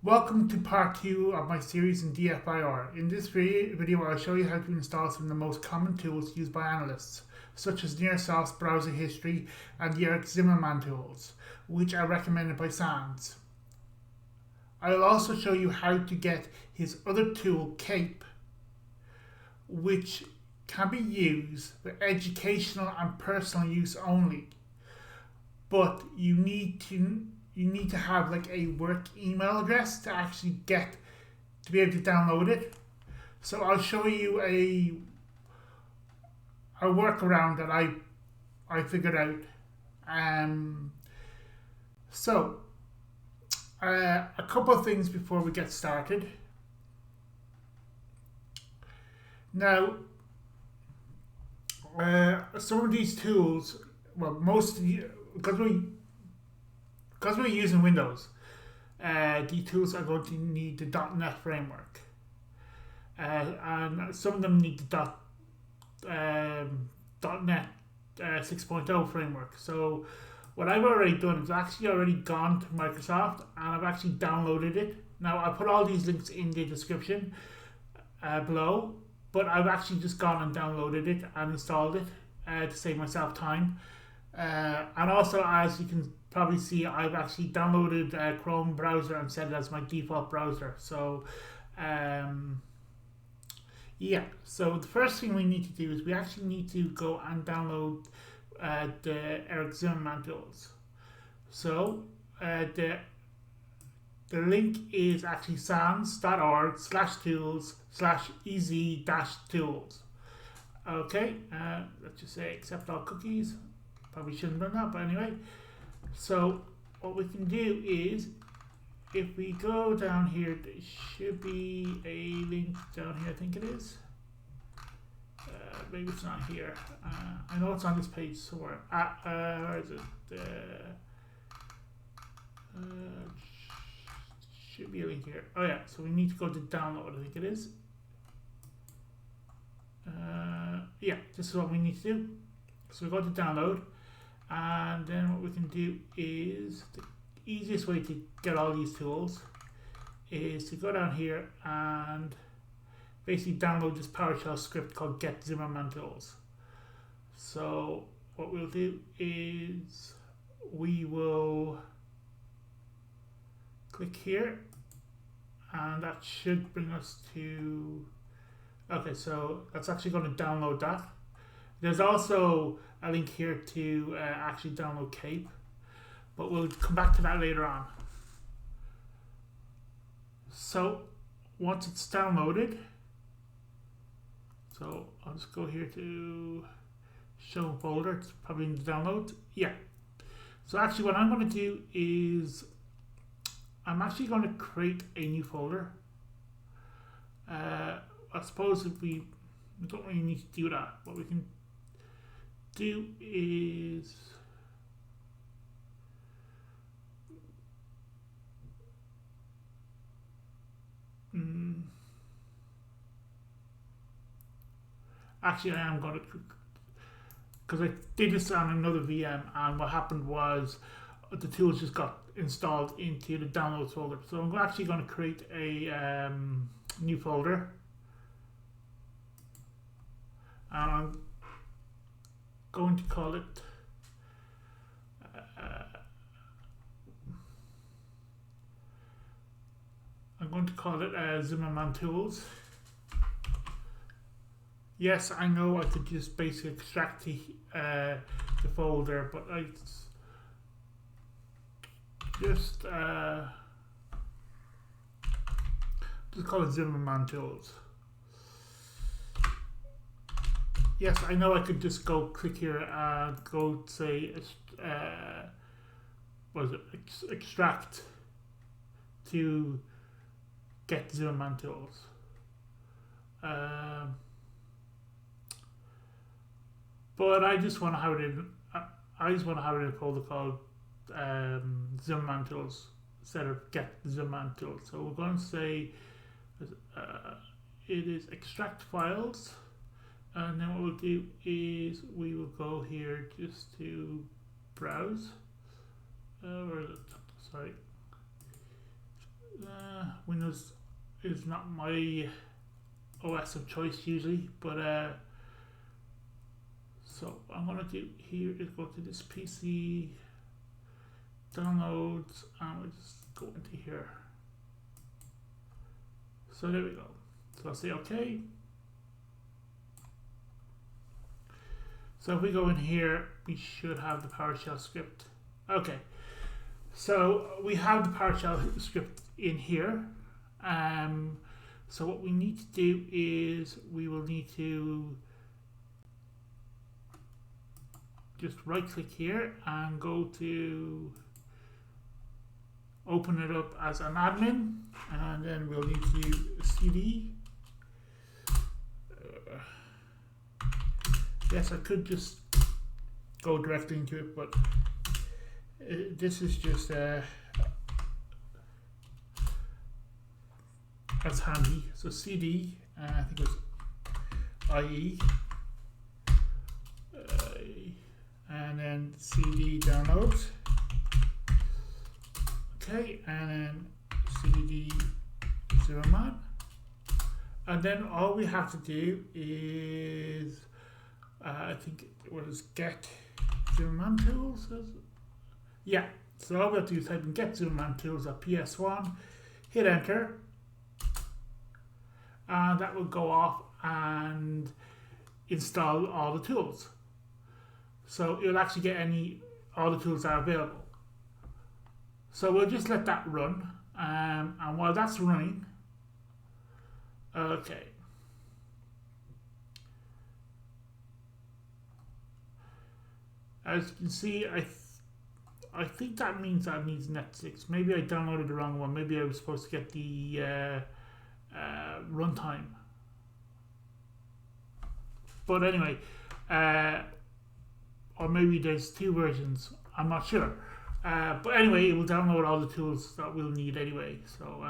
Welcome to part 2 of my series in DFIR. In this video I'll show you how to install some of the most common tools used by analysts, such as Nearsoft's browser history and the Eric Zimmerman tools, which are recommended by SANS. I will also show you how to get his other tool, CAPE, which can be used for educational and personal use only, but you need to have like a work email address to actually be able to download it. So I'll show you a workaround that I figured out. A couple of things before we get started. Now, some of these tools, well, because we're using Windows, the tools are going to need the .NET framework, and some of them need the .NET 6.0 framework. So what I've already done is actually already gone to Microsoft and I've actually downloaded it. Now I put all these links in the description below, but I've actually just gone and downloaded it and installed it to save myself time. And also, as you can probably see, I've actually downloaded Chrome browser and set it as my default browser. So yeah, so the first thing we need to do is we actually need to go and download the Eric Zimmerman tools. So the link is actually sans.org/tools/ez-tools. Okay, let's just say accept all cookies. Probably shouldn't have done that, but anyway. So what we can do is, if we go down here, there should be a link down here, I think it is. Maybe it's not here. I know it's on this page somewhere. Where is it? Should be a link here. Oh yeah, so we need to go to download, I think it is. Yeah, this is what we need to do. So we go to download, and then what we can do is, the easiest way to get all these tools is to go down here and basically download this PowerShell script called Get Zimmerman Tools. So what we'll do is we will click here, and that should bring us to, okay, so that's actually going to download that. There's also a link here to actually download CAPE, but we'll come back to that later on. So once it's downloaded, so I'll just go here to show folder. It's probably in the download. Yeah. So actually what I'm going to do is I'm actually going to create a new folder. I suppose if we don't really need to do that, what we can do is actually I am going to, because I did this on another VM, and what happened was the tools just got installed into the downloads folder. So I'm actually going to create a new folder, and I'm going to call it Zimmerman Tools. Yes, I know I could just basically extract the folder, but I just call it Zimmerman Tools. Yes, I know I could just go click here and go say extract to Get Zimmerman Tools. But I just want to have it in. I just want to have it in a folder called Zimmerman Tools instead of Get Zimmerman Tools. So we're going to say it is extract files. And then what we'll do is we will go here just to browse. Where is it? Sorry. Windows is not my OS of choice usually, but so what I'm gonna do here is go to this PC, downloads, and we'll just go into here. So there we go. So I'll say OK. So if we go in here, we should have the PowerShell script. Okay. So we have the PowerShell script in here. So what we need to do is we will need to just right click here and go to open it up as an admin, and then we'll need to do cd. Yes, I could just go directly into it, but this is just as handy. So cd, I think it was IE, and then cd downloads. Okay, and then cd Zimmerman, and then all we have to do is I think it was get Zimmerman tools. Yeah, so all we have to do is type in get Zimmerman tools at ps1, hit enter, and that will go off and install all the tools. So you'll actually get all the tools that are available. So we'll just let that run, and while that's running, okay. As you can see, I think that means Net6. Maybe I downloaded the wrong one. Maybe I was supposed to get the runtime. But anyway, or maybe there's two versions. I'm not sure. But anyway, it will download all the tools that we'll need anyway. So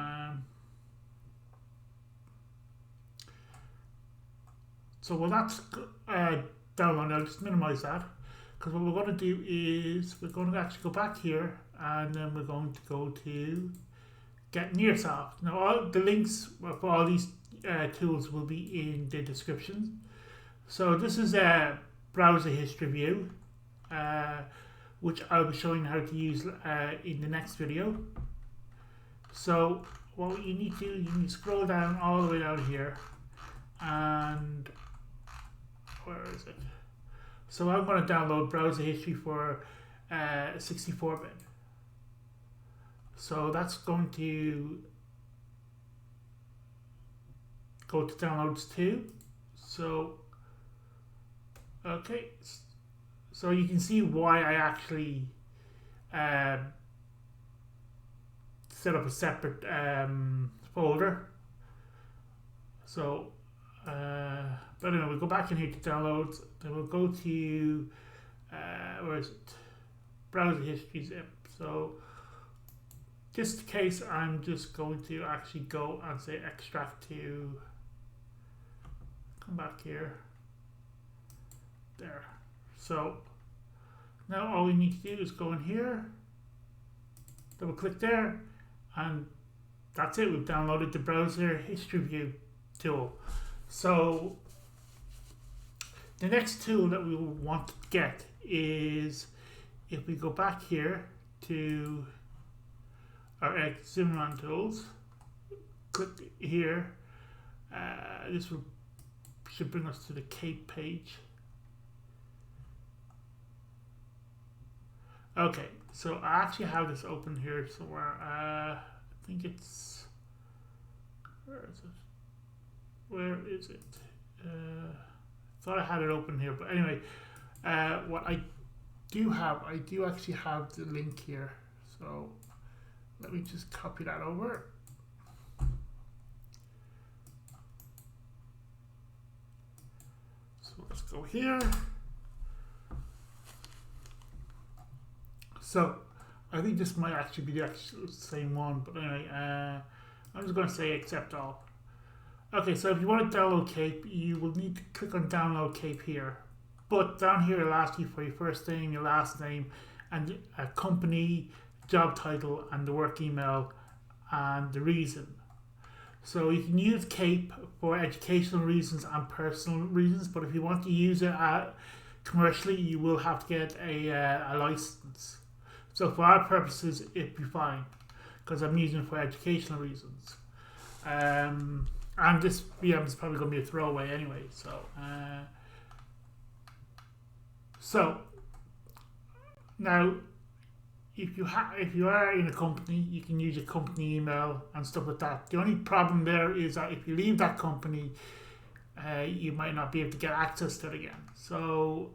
while that's downloaded, I'll just minimize that. Because what we're going to do is we're going to actually go back here, and then we're going to go to get Nearsoft. Now all the links for all these tools will be in the description. So this is a browser history view, which I'll be showing how to use in the next video. So what you need to do, you need to scroll down all the way down here, and where is it? So I'm going to download browser history for 64-bit. So that's going to go to downloads 2. So, okay. So you can see why I actually set up a separate folder. So, but anyway, we'll go back in here to downloads. Then we'll go to where is it? Browser history zip. So just in case, I'm just going to actually go and say extract to. Come back here. There. So now all we need to do is go in here, double click there, and that's it. We've downloaded the browser history view tool. So the next tool that we will want to get is, if we go back here to our Zimmerman tools, click here, this should bring us to the Cape page. Okay, so I actually have this open here somewhere. I think it's, where is it? Where is it? Thought I had it open here, but anyway, what I do actually have the link here. So let me just copy that over. So let's go here. So I think this might actually be the actual same one, but anyway, I'm just going to say accept all. Okay, so if you want to download Cape, you will need to click on download Cape here. But down here it'll ask you for your first name, your last name, and a company, job title, and the work email, and the reason. So you can use CAPE for educational reasons and personal reasons, but if you want to use it commercially, you will have to get a license. So for our purposes, it'd be fine because I'm using it for educational reasons. And this VM is probably going to be a throwaway anyway. So now, if you are in a company, you can use your company email and stuff like that. The only problem there is that if you leave that company, you might not be able to get access to it again. So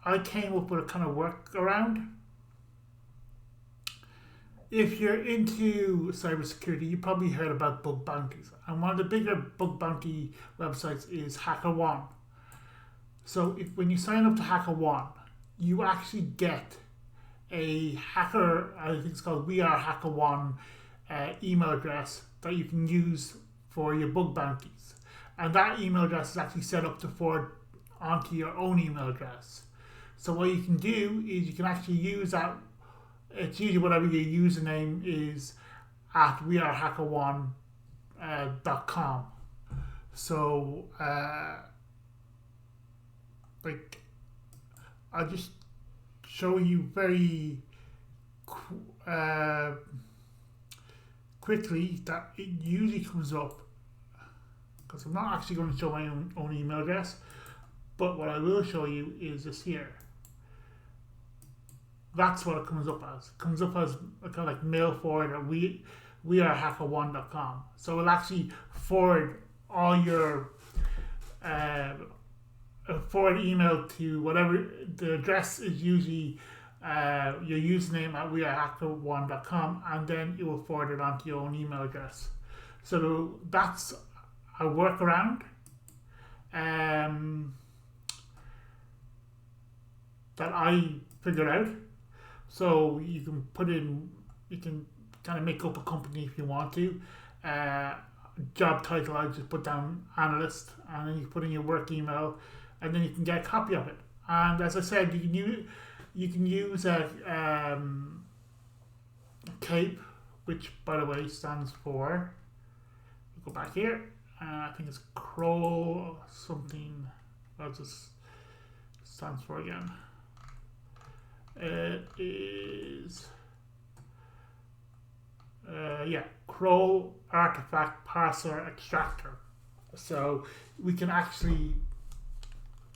I came up with a kind of workaround. If you're into cybersecurity, you probably heard about bug bounties. And one of the bigger bug bounty websites is HackerOne. So when you sign up to HackerOne, you actually get a hacker, I think it's called We Are HackerOne email address that you can use for your bug bounties. And that email address is actually set up to forward onto your own email address. So what you can do is you can actually use that. It's usually whatever your username is at wearehackerone.com. So, I'll just show you very quickly that it usually comes up, because I'm not actually going to show my own email address, but what I will show you is this here. That's what it comes up as. It comes up as a kind of like mail forward at wearehackerone.com. So it'll actually forward all your forward email to whatever the address is, usually your username at wearehackerone.com, and then it will forward it onto your own email address. So that's a workaround that I figured out. So you can you can kind of make up a company if you want to. Job title, I just put down analyst, and then you put in your work email, and then you can get a copy of it. And as I said, you can use a CAPE, which by the way stands for, go back here, I think it's Kroll something. What does this stands for again? It is Kroll Artifact Parser Extractor. So we can actually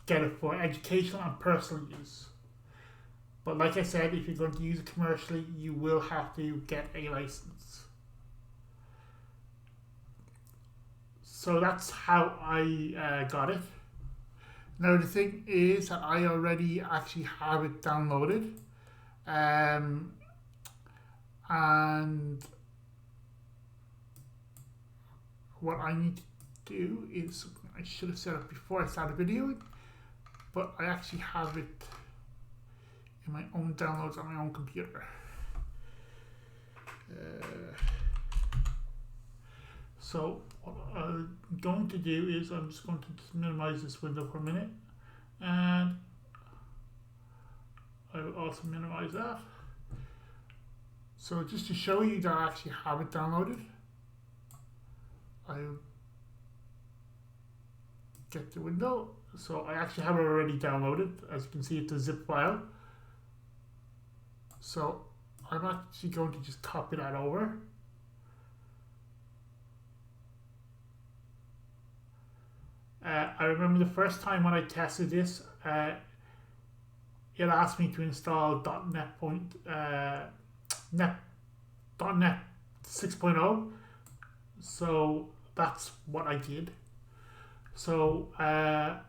get it for educational and personal use. But like I said, if you're going to use it commercially, you will have to get a license. So that's how I got it. Now the thing is that I already actually have it downloaded, and what I need to do is, I should have set it before I started videoing, but I actually have it in my own downloads on my own computer. So what I'm going to do is I'm just going to minimize this window for a minute, and I will also minimize that. So just to show you that I actually have it downloaded, I'll get the window. So I actually have it already downloaded. As you can see, it's a zip file. So I'm actually going to just copy that over. I remember the first time when I tested this, it asked me to install .NET 6.0. So that's what I did. So I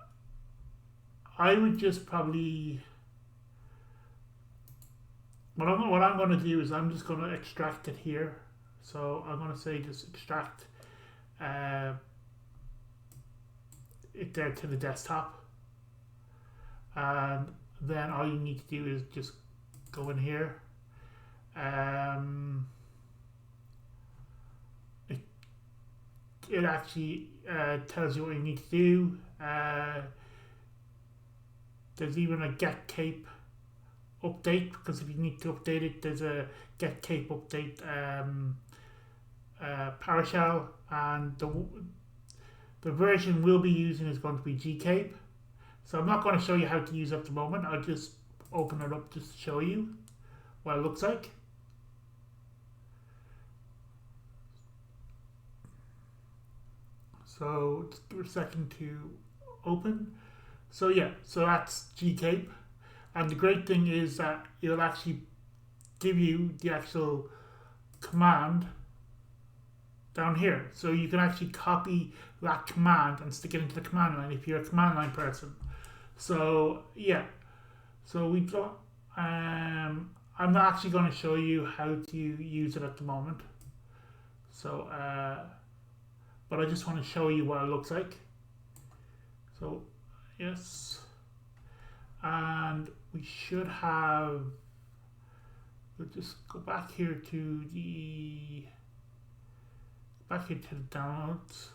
would just probably, what I'm going to do is I'm just going to extract it here. So I'm going to say just extract it there to the desktop, and then all you need to do is just go in here. It actually tells you what you need to do. There's even a get CAPE update, because if you need to update it, there's a get CAPE update PowerShell, and the version we'll be using is going to be GCape. So I'm not going to show you how to use it at the moment. I'll just open it up just to show you what it looks like. So just give it a second to open. So yeah, so that's GCape. And the great thing is that it'll actually give you the actual command down here. So you can actually copy that command and stick it into the command line if you're a command line person. So yeah, so we don't, I'm not actually going to show you how to use it at the moment. So, but I just want to show you what it looks like. So yes, and we should have, we'll just go back here to the downloads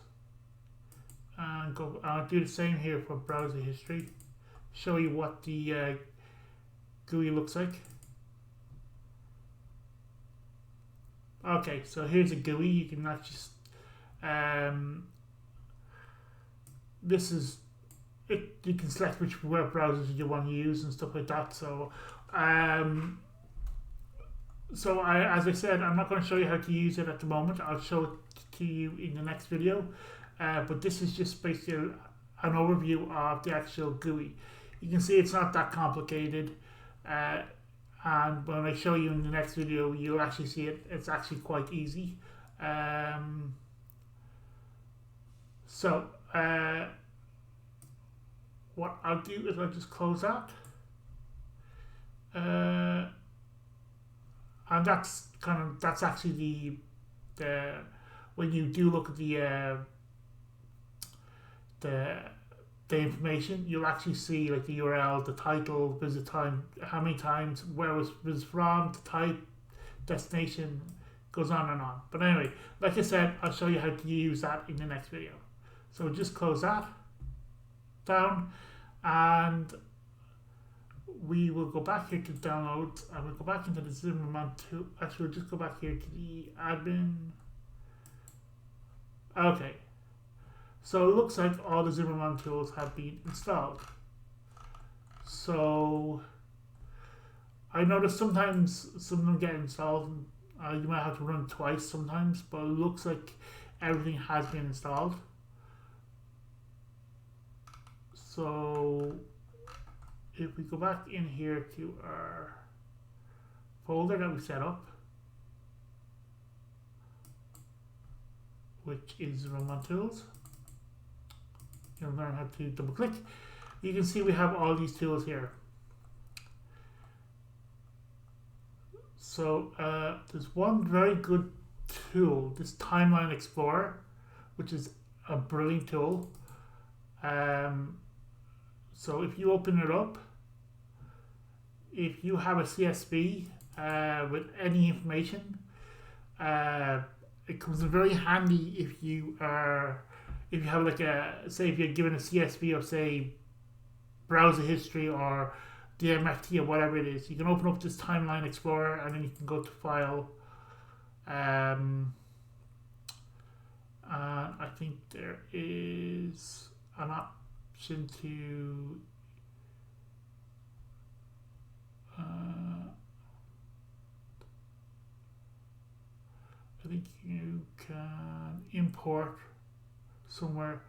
and go. I'll do the same here for browser history. Show you what the GUI looks like. Okay, so here's a GUI. You can actually this is it. You can select which web browsers you want to use and stuff like that. So so as I said, I'm not going to show you how to use it at the moment. I'll show it to you in the next video. But this is just basically an overview of the actual GUI. You can see it's not that complicated. And when I show you in the next video, you'll actually see it. It's actually quite easy. What I'll do is I'll just close that. And that's actually the when you do look at the information, you'll actually see like the URL, the title, visit time, how many times, where it was from, the type, destination, goes on and on. But anyway, like I said, I'll show you how to use that in the next video. So just close that down, and we will go back here to downloads, and we'll go back into the Zimmerman tool. Actually, we'll just go back here to the admin. Okay. So it looks like all the Zimmerman tools have been installed. So I noticed sometimes some of them get installed. You might have to run twice sometimes, but it looks like everything has been installed. So if we go back in here to our folder that we set up, which is Zimmerman tools, you'll learn how to double click. You can see we have all these tools here. So there's one very good tool, this Timeline Explorer, which is a brilliant tool. So if you open it up, if you have a CSV with any information, it comes in very handy if you have like say if you're given a CSV of say browser history or DMFT or whatever it is, you can open up this Timeline Explorer and then you can go to File. And I think there is an option to I think you can import somewhere.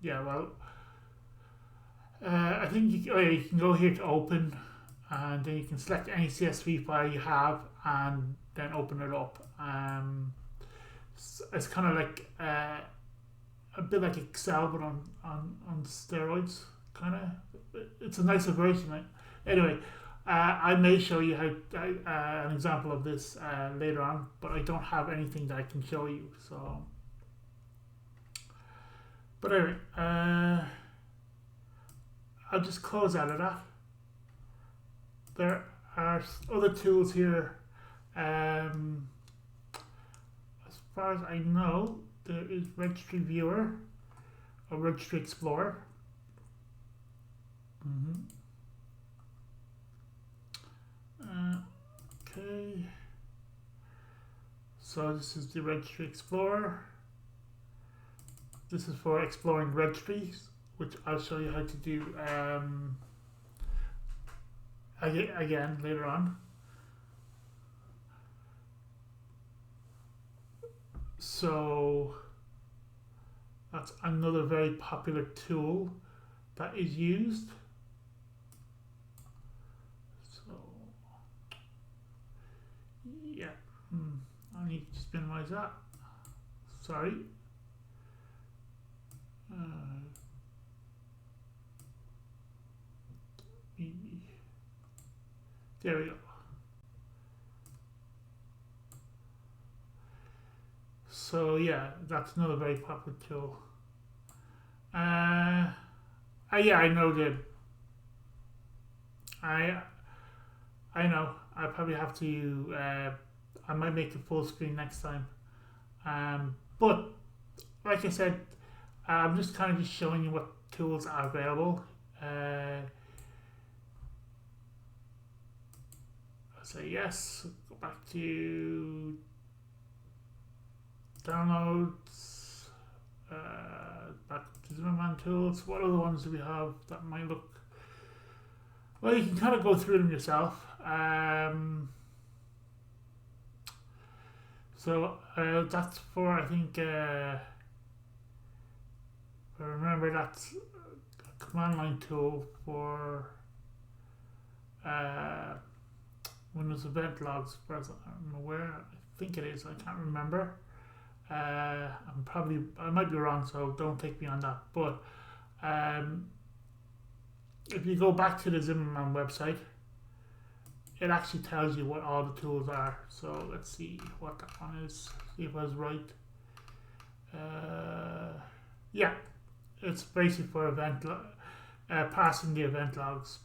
Yeah, well, I think you can go here to open, and then you can select any CSV file you have and then open it up. It's kind of like a bit like Excel, but on steroids, kind of. It's a nicer version. Anyway, I may show you how an example of this later on, but I don't have anything that I can show you. So, but anyway, I'll just close out of that. There are other tools here. As far as I know, there is Registry Viewer or Registry Explorer. Okay. So this is the Registry Explorer. This is for exploring registries, which I'll show you how to do again later on. So that's another very popular tool that is used. So yeah, I need to just minimize that. Sorry. There we go. So yeah, that's another very popular tool. Yeah, I know I know. I probably have to. I might make it full screen next time. But like I said, I'm just kind of just showing you what tools are available. I'll say yes. Go back to downloads. Back to Zimmerman tools. What other ones do we have that might look? Well, you can kind of go through them yourself. So that's for, I think, I remember that's a command line tool for Windows event logs, as far as I'm aware. I think it is, I can't remember. I might be wrong, so don't take me on that. But if you go back to the Zimmerman website, it actually tells you what all the tools are. So let's see what that one is, see if I was right. Yeah, it's basically for passing the event logs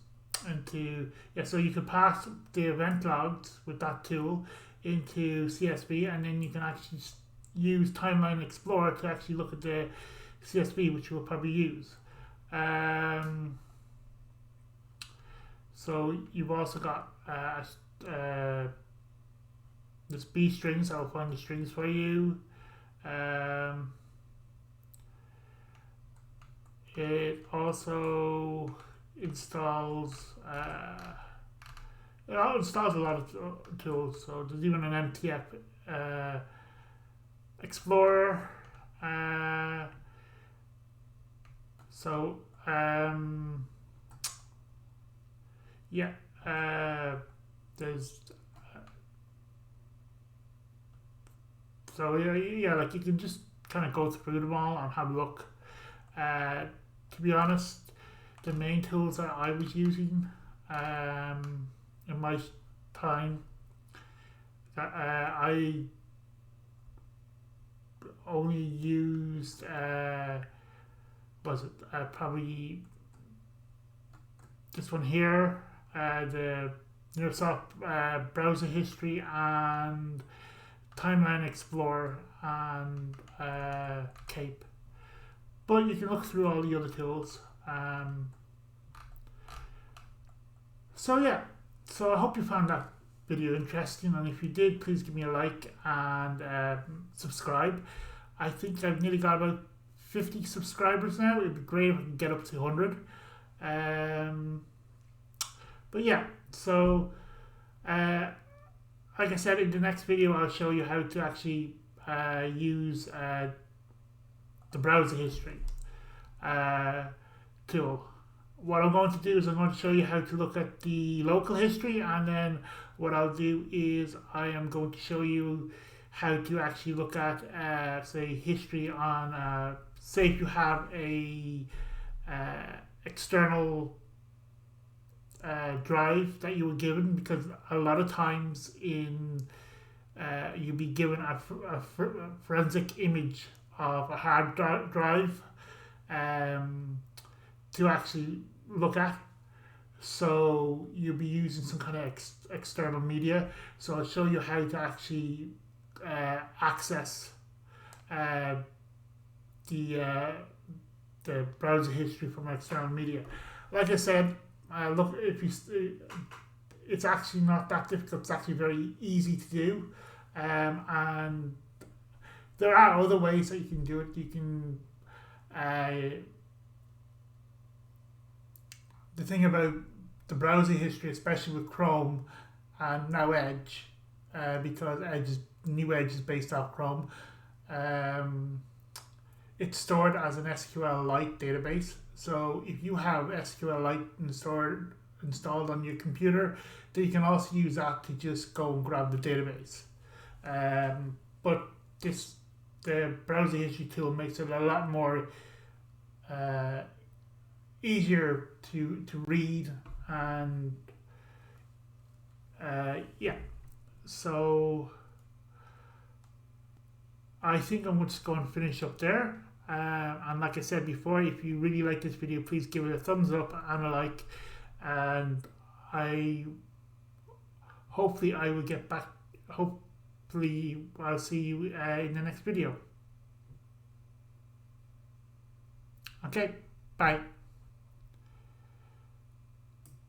into, so you can pass the event logs with that tool into CSV, and then you can actually use Timeline Explorer to actually look at the CSV, which we'll probably use. So you've also got this B strings. I'll find the strings for you. It also installs a lot of tools. So there's even an MTF Explorer. There's like you can just kind of go through them all and have a look. To be honest, the main tools that I was using in my time, that I only used probably this one here, the Microsoft browser history and Timeline Explorer and Cape. But you can look through all the other tools. So I hope you found that video interesting, and if you did, please give me a like and subscribe. I think I've nearly got about 50 subscribers now. It'd be great if we can get up to 100. Like I said, in the next video I'll show you how to actually use the browser history tool. What I'm going to do is I'm going to show you how to look at the local history, and then what I'll do is I am going to show you how to actually look at say history on say if you have a external drive that you were given, because a lot of times you'll be given a forensic image of a hard drive to actually look at. So you'll be using some kind of external media. So I'll show you how to actually access the browser history from external media. Like I said, it's actually not that difficult. It's actually very easy to do. And there are other ways that you can do it. You can the thing about the browser history, especially with Chrome and now Edge, because new Edge is based off Chrome. It's stored as an SQLite database. So if you have SQLite installed on your computer, then you can also use that to just go and grab the database. But the browser history tool makes it a lot more easier to read, and yeah. So I think I'm just going to finish up there. And like I said before, if you really like this video, please give it a thumbs up and a like. And hopefully I will get back. Hopefully I'll see you in the next video. Okay, bye.